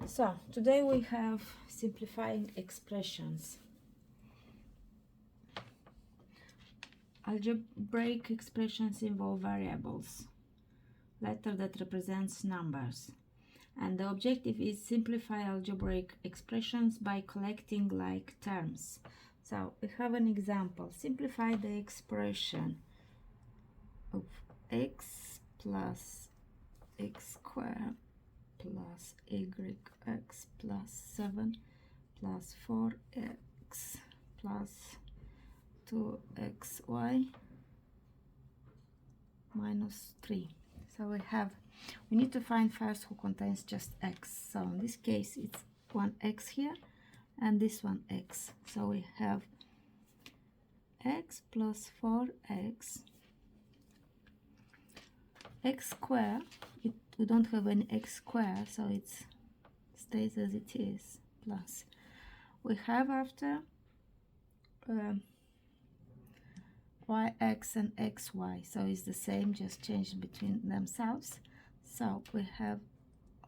So today we have simplifying expressions. Algebraic expressions involve variables, letter that represents numbers, and the objective is simplify algebraic expressions by collecting like terms. So we have an example. Simplify the expression of x plus x squared plus yx plus 7 plus 4x plus 2xy minus 3. So we need to find first who contains just x. So in this case it's one x here and this one x. So we have x plus 4x, x squared. We don't have any x squared, so it stays as it is, plus we have after yx and xy, so it's the same, just change between themselves. So we have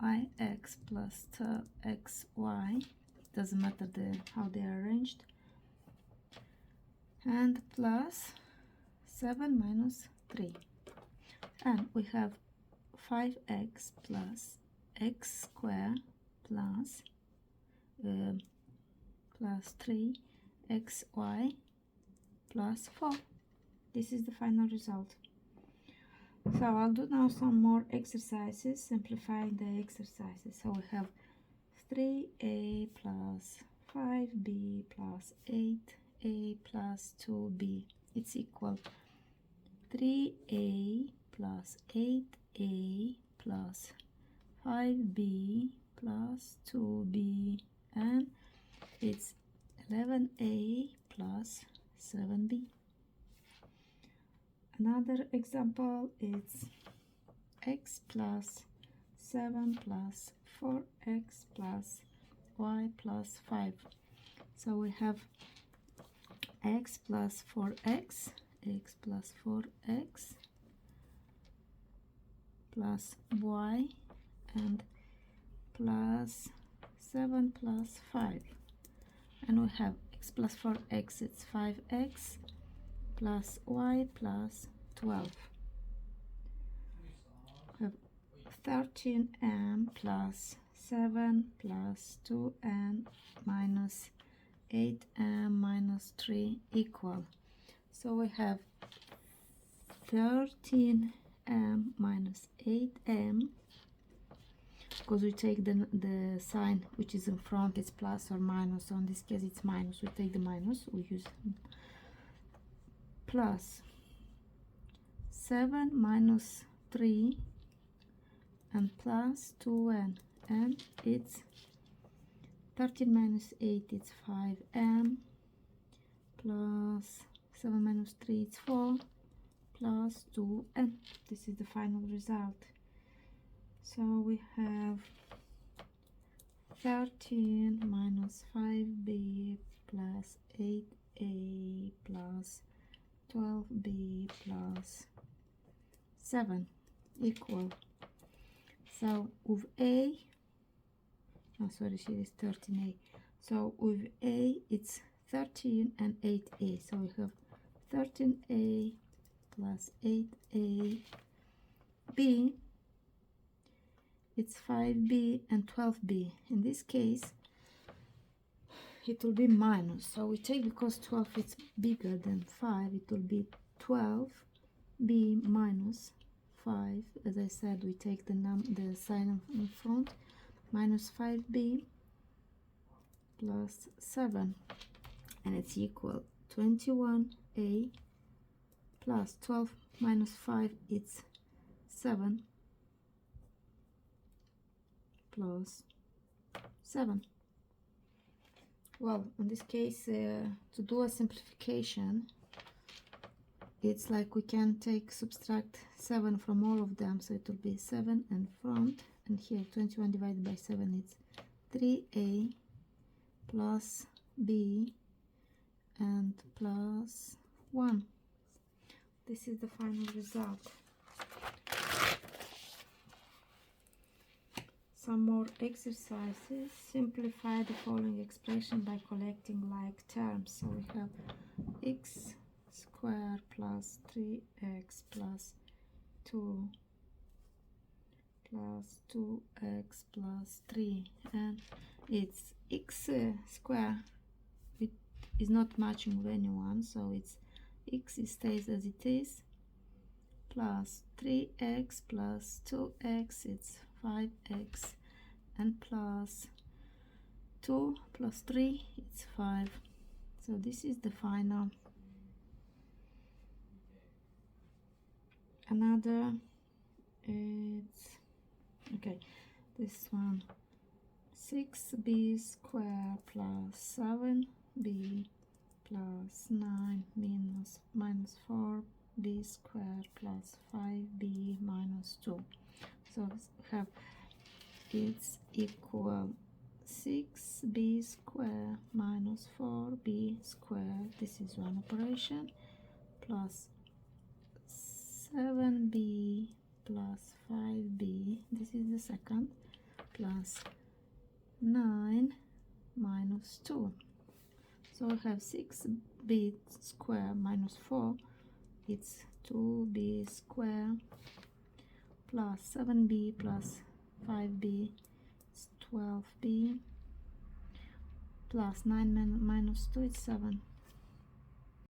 yx plus 2xy, doesn't matter how they are arranged, and plus 7 minus 3, and we have 5x plus x squared plus 3xy plus 4. This is the final result. So I'll do now some more exercises, simplifying the exercises. So we have 3a plus 5b plus 8a plus 2b. It's equal 3a plus 8a plus 5b plus 2b, and it's 11a plus 7b. Another example is x plus 7 plus 4x plus y plus 5. So we have x plus 4x, x plus 4x plus y, and plus 7 plus 5. And we have x plus 4x, it's 5x plus y plus 12. We have 13m plus 7 plus 2n minus 8m minus 3 equal. So we have 13m minus 8m, because we take the sign which is in front, it's plus or minus, so in this case it's minus, we take the minus, we use plus 7 minus 3 and plus 2n, and it's 13 minus 8, it's 5m, plus 7 minus 3, it's 4, plus 2n. This is the final result. So we have 13 minus 5b plus 8a plus 12b plus 7 equal. So with a, oh sorry, she is 13a. So with a it's 13 and 8a. So we have 13a plus 8a. B, it's 5b and 12b. In this case it will be minus, so we take, because 12 is bigger than 5, it will be 12b minus 5. As I said, we take the sign in front, minus 5b plus 7, and it's equal 21a plus 12 minus 5, it's 7 plus 7. Well, in this case, to do a simplification, it's like we can subtract 7 from all of them, so it will be 7 in front, and here 21 divided by 7, it's 3a plus b and plus 1. This is the final result. some more exercises. Simplify the following expression by collecting like terms. So we have x squared plus 3x plus 2 plus 2x plus 3, and it's x square. It is not matching with anyone, so it's x stays as it is, plus 3x plus 2x, it's 5x, and plus 2 plus 3, it's 5. So this is the final. Another, it's okay, this one, 6b squared plus 7b plus 9 minus 4b squared plus 5b minus 2. So we have it's equal 6b squared minus 4b squared, this is one operation, plus 7b plus 5b, this is the second, plus 9 minus 2. So I have 6b squared minus 4, it's 2b squared, plus 7b plus 5b, it's 12b, plus 9 minus 2, it's 7.